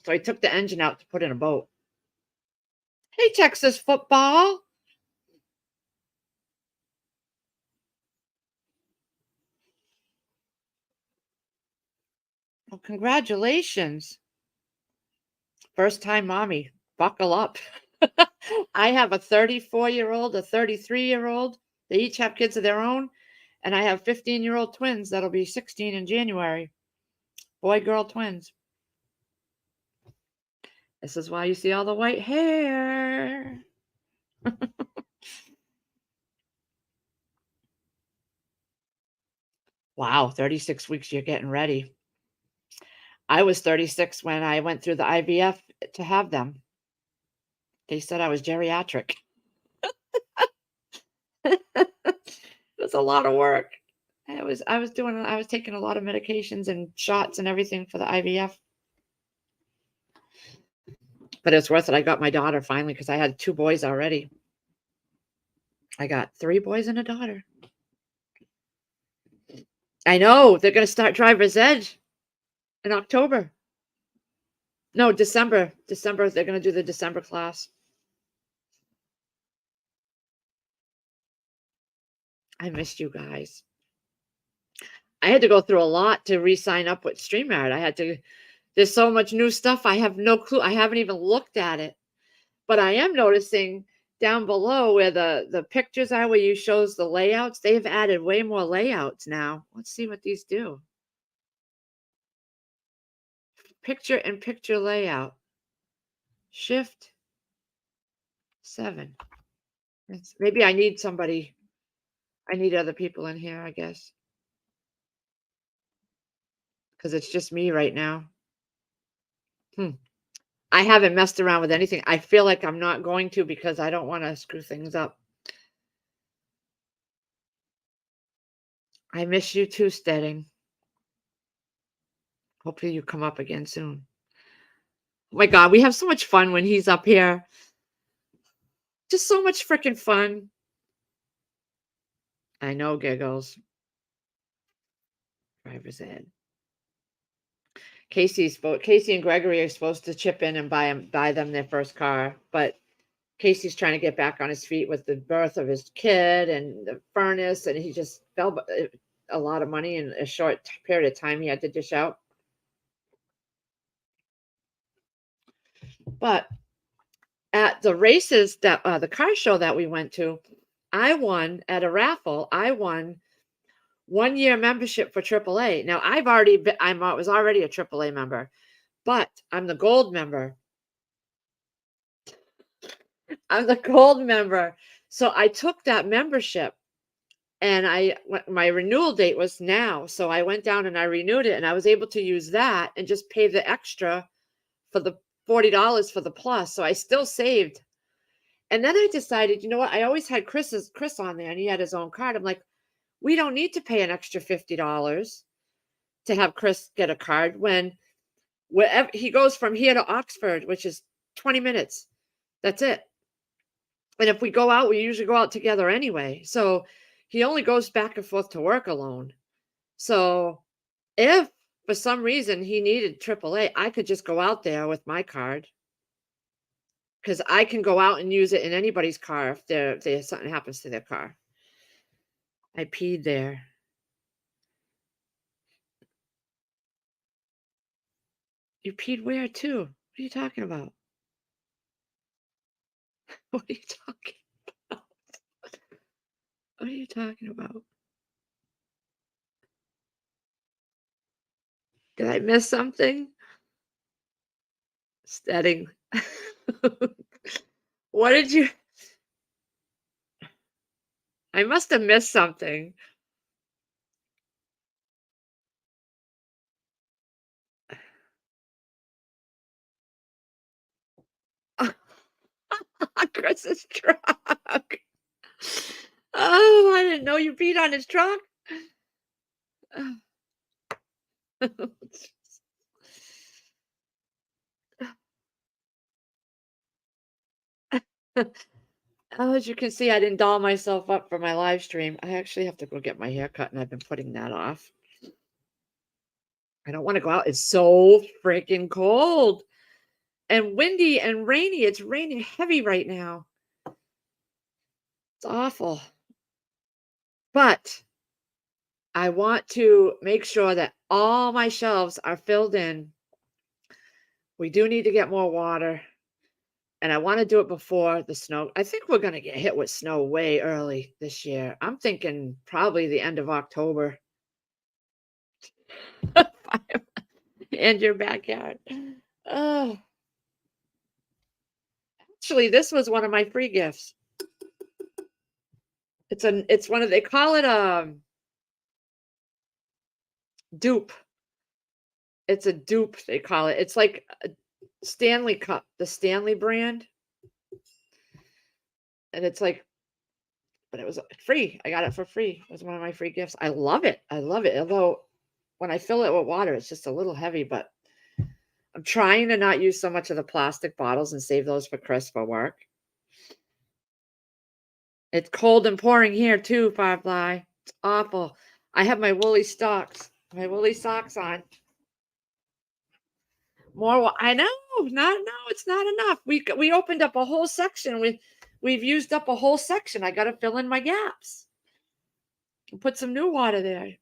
So I took the engine out to put in a boat. Hey, Texas football. Well, congratulations. First time mommy. Buckle up. I have a 34-year-old, a 33-year-old. They each have kids of their own. And I have 15-year-old twins that'll be 16 in January. Boy, girl twins. This is why you see all the white hair. Wow, 36 weeks, you're getting ready. I was 36 when I went through the IVF to have them. They said I was geriatric. It was a lot of work. I was taking a lot of medications and shots and everything for the IVF. But it's worth it. I got my daughter finally because I had 2 boys already. I got 3 boys and a daughter. I know. They're gonna start driver's ed in October. No, December. December, they're gonna do the December class. I missed you guys. I had to go through a lot to re-sign up with StreamYard. There's so much new stuff. I have no clue. I haven't even looked at it. But I am noticing down below where the pictures are, where you shows the layouts, they've added way more layouts now. Let's see what these do. Picture in picture layout. Shift 7. Maybe I need somebody. I need other people in here, I guess. Because it's just me right now. I haven't messed around with anything. I feel like I'm not going to because I don't want to screw things up. I miss you too, Steading. Hopefully you come up again soon. Oh my God, we have so much fun when he's up here. Just so much freaking fun. I know, giggles. Driver's ed. Casey and Gregory are supposed to chip in and buy them their first car, but Casey's trying to get back on his feet with the birth of his kid and the furnace, and he just fell a lot of money in a short period of time he had to dish out. But at the races that the car show that we went to, I won at a raffle. I won 1-year membership for AAA. Now I was already a AAA member, but I'm the gold member. I'm the gold member. So I took that membership and my renewal date was now. So I went down and I renewed it and I was able to use that and just pay the extra for the $40 for the plus. So I still saved. And then I decided, you know what? I always had Chris on there and he had his own card. I'm like, we don't need to pay an extra $50 to have Chris get a card when wherever he goes from here to Oxford, which is 20 minutes. That's it. And if we go out, we usually go out together anyway. So he only goes back and forth to work alone. So if for some reason he needed AAA, I could just go out there with my card because I can go out and use it in anybody's car if something happens to their car. I peed there. You peed where too? What are you talking about? What are you talking about? What are you talking about? Did I miss something? Steading. What did you I must have missed something. Chris's truck. Oh, I didn't know you peed on his truck. Oh, as you can see, I didn't doll myself up for my live stream. I actually have to go get my hair cut, and I've been putting that off. I don't want to go out. It's so freaking cold and windy and rainy. It's raining heavy right now. It's awful. But I want to make sure that all my shelves are filled in. We do need to get more water. And I want to do it before the snow. I think we're going to get hit with snow way early this year. I'm thinking probably the end of October. And your backyard. Oh, actually, this was one of my free gifts. It's one of they call it a dupe. It's a dupe, they call it. It's like a Stanley Cup, the Stanley brand. And it's like, but it was free. I got it for free. It was one of my free gifts. I love it. I love it. Although when I fill it with water, it's just a little heavy, but I'm trying to not use so much of the plastic bottles and save those for Chris for work. It's cold and pouring here too, Firefly. It's awful. I have my woolly socks on. I know. No, it's not enough. We opened up a whole section. We've used up a whole section. I got to fill in my gaps. And put some new water there.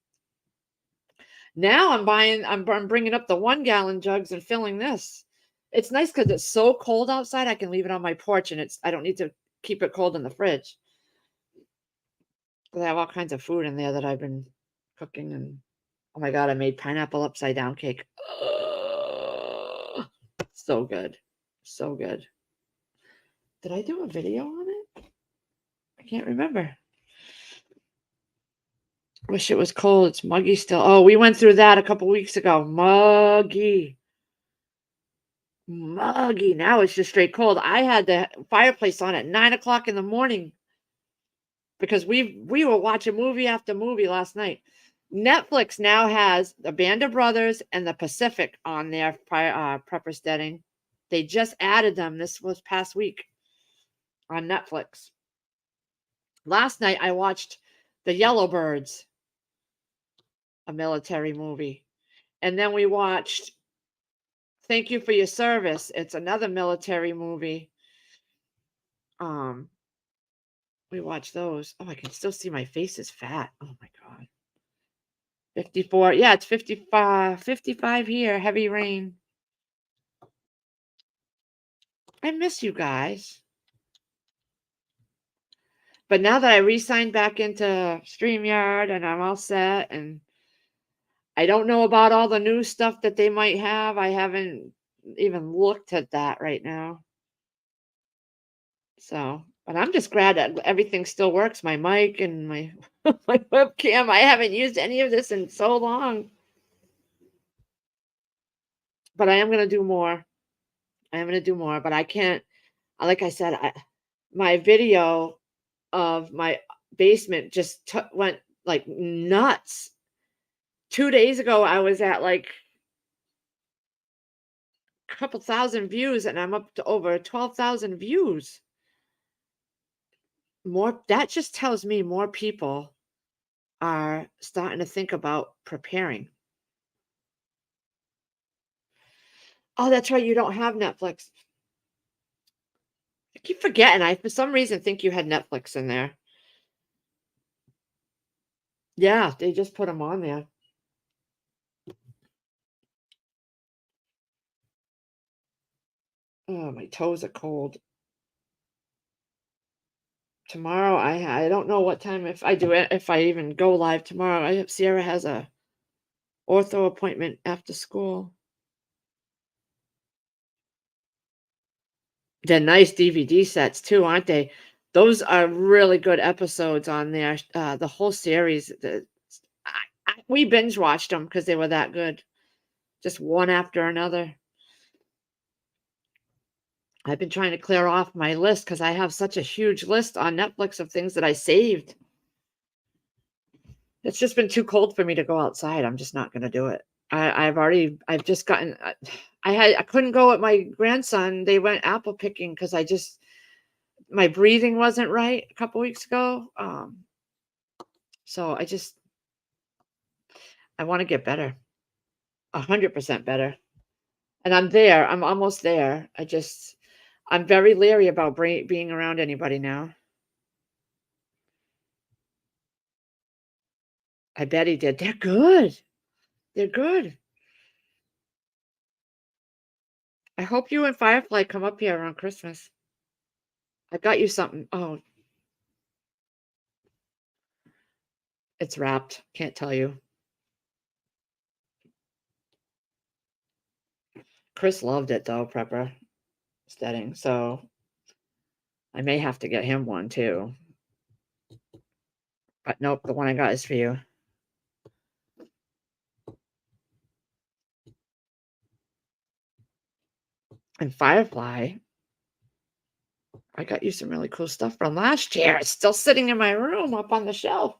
Now I'm bringing up the 1-gallon jugs and filling this. It's nice because it's so cold outside. I can leave it on my porch and I don't need to keep it cold in the fridge. I have all kinds of food in there that I've been cooking, and oh my God, I made pineapple upside down cake. So good. So good. Did I do a video on it? I can't remember. Wish it was cold. It's muggy still. Oh, we went through that a couple weeks ago. Muggy. Muggy. Now it's just straight cold. I had the fireplace on at 9 o'clock in the morning because we were watching movie after movie last night. Netflix now has the Band of Brothers and the Pacific on their Prepper Steading. They just added them this was past week on Netflix. Last night I watched The Yellowbirds, a military movie. And then we watched Thank You for Your Service. It's another military movie. We watched those. Oh, I can still see my face is fat. Oh my God. 54. Yeah, it's 55 here. Heavy rain. I miss you guys. But now that I re-signed back into StreamYard and I'm all set, and I don't know about all the new stuff that they might have. I haven't even looked at that right now. So, but I'm just glad that everything still works. My mic and my my webcam. I haven't used any of this in so long. But I am going to do more. But I can't, like I said, my video of my basement just went like nuts. 2 days ago, I was at like a couple thousand views, and I'm up to over 12,000 views. more that just tells me more people are starting to think about preparing. Oh, that's right, you don't have Netflix. I keep forgetting. I, for some reason, think you had Netflix in there. Yeah, they just put them on there. Oh, my toes are cold. Tomorrow, I don't know what time if I do it if I even go live tomorrow. I Sierra has a ortho appointment after school. They're nice DVD sets too, aren't they? Those are really good episodes on there. The whole series. We binge watched them because they were that good. Just one after another. I've been trying to clear off my list because I have such a huge list on Netflix of things that I saved. It's just been too cold for me to go outside. I'm just not gonna do it. I've just gotten I couldn't go with my grandson. They went apple picking because I just my breathing wasn't right a couple weeks ago. So I want to get better, 100% better. And I'm there. I'm almost there. I'm very leery about being around anybody now. I bet he did. They're good. They're good. I hope you and Firefly come up here around Christmas. I got you something. Oh, it's wrapped. Can't tell you. Chris loved it though, prepper steading. So I may have to get him one too. But nope, the one I got is for you. And Firefly, I got you some really cool stuff from last year. It's still sitting in my room up on the shelf.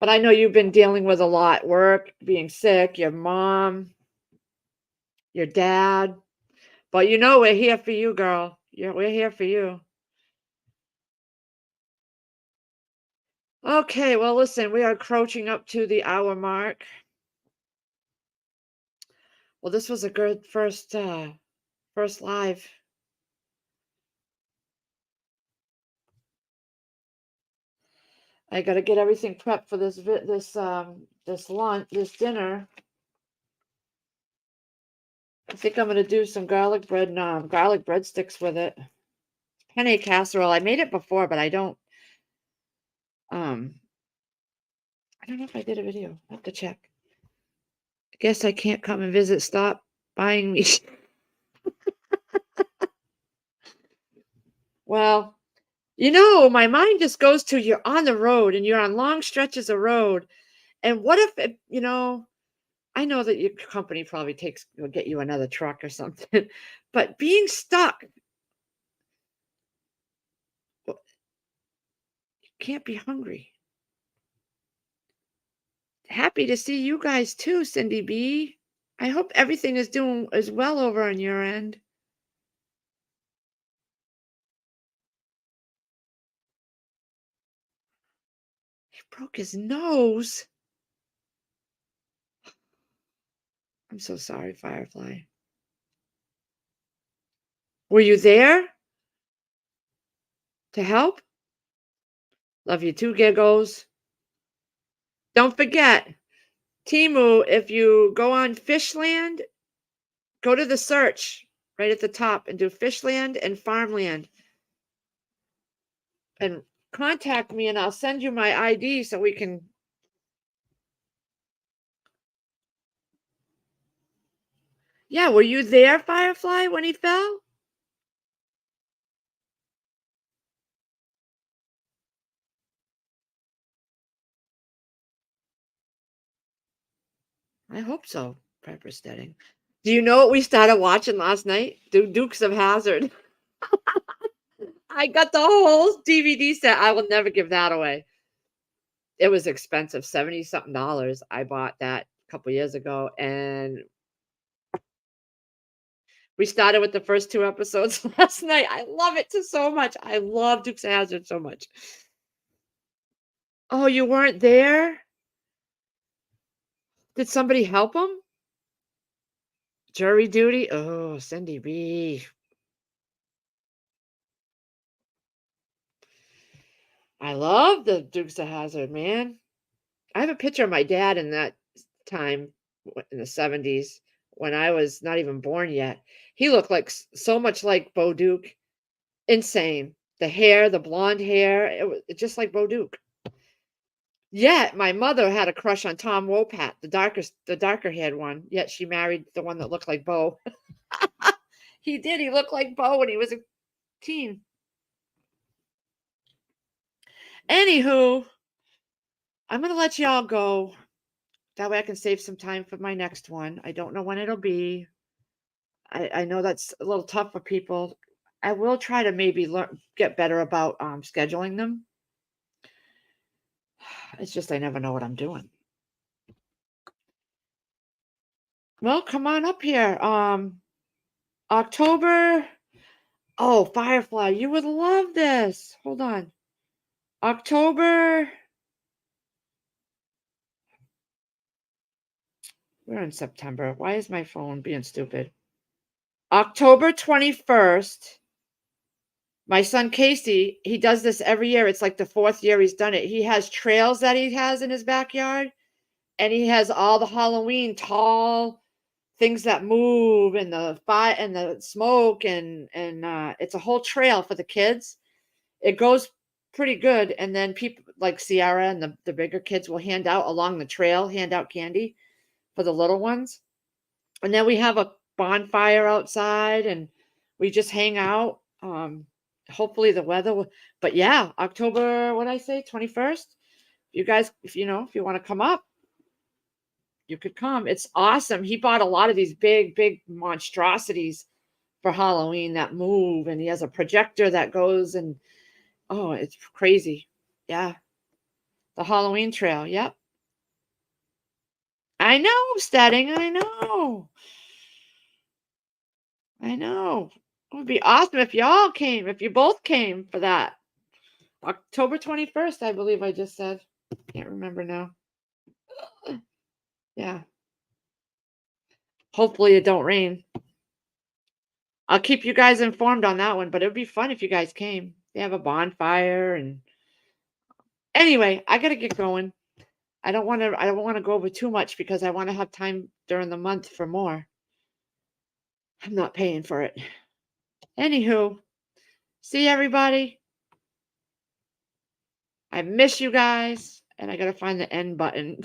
But I know you've been dealing with a lot work, being sick, your mom, your dad. But you know, we're here for you, girl. We're here for you. Okay, well, listen, we are crouching up to the hour mark. Well, this was a good first live. I got to get everything prepped for this dinner. I think I'm gonna do some garlic bread and garlic breadsticks with it. Penne casserole. I made it before, but um I don't know if I did a video. I have to check. I guess I can't come and visit. Stop buying me. Well, my mind just goes to you're on the road and you're on long stretches of road. And what if I know that your company probably will get you another truck or something, but being stuck, well, you can't be hungry. Happy to see you guys too, Cindy B. I hope everything is doing as well over on your end. He broke his nose. I'm so sorry, Firefly. Were you there to help? Love you too, Giggles. Don't forget, Timu, if you go on Fishland, go to the search right at the top and do Fishland and Farmland. And contact me and I'll send you my ID so we can. Yeah, were you there, Firefly, when he fell? I hope so, Pepper Steading. Do you know what we started watching last night? Dukes of Hazzard. I got the whole DVD set. I will never give that away. It was expensive, 70 something dollars. I bought that a couple years ago and We started with the first 2 episodes last night. I love it so much. I love Dukes of Hazzard so much. Oh, you weren't there? Did somebody help him? Jury duty? Oh, Cindy B. I love the Dukes of Hazzard, man. I have a picture of my dad in that time in the 70s when I was not even born yet. He looked like so much like Bo Duke. Insane. The hair, the blonde hair, it was just like Bo Duke. Yet my mother had a crush on Tom Wopat, the darker haired one. Yet she married the one that looked like Bo. He did. He looked like Bo when he was a teen. Anywho, I'm gonna let y'all go. That way I can save some time for my next one. I don't know when it'll be. I know that's a little tough for people. I will try to maybe get better about scheduling them. It's just I never know what I'm doing. Well, come on up here. October. Oh, Firefly, you would love this. Hold on. October. We're in September. Why is my phone being stupid? October 21st. My son Casey, he does this every year. It's like the 4th year he's done it. He has trails that he has in his backyard, and he has all the Halloween tall things that move and the fire and the smoke and it's a whole trail for the kids. It goes pretty good, and then people like Sierra and the bigger kids will hand out along the trail, hand out candy for the little ones. And then we have a bonfire outside and we just hang out. Hopefully the weather will, but yeah, October, what did I say, 21st? You guys, if you know, if you want to come up, you could come. It's awesome. He bought a lot of these big monstrosities for Halloween that move, and he has a projector that goes and oh, it's crazy. Yeah. The Halloween trail. Yep. I know, Steading. I know. I know. It would be awesome if y'all came, if you both came for that. October 21st, I believe I just said. Can't remember now. Yeah. Hopefully it don't rain. I'll keep you guys informed on that one, but it would be fun if you guys came. They have a bonfire and anyway, I gotta get going. I don't want to go over too much because I want to have time during the month for more. I'm not paying for it. Anywho, see everybody. I miss you guys, and I gotta find the end button.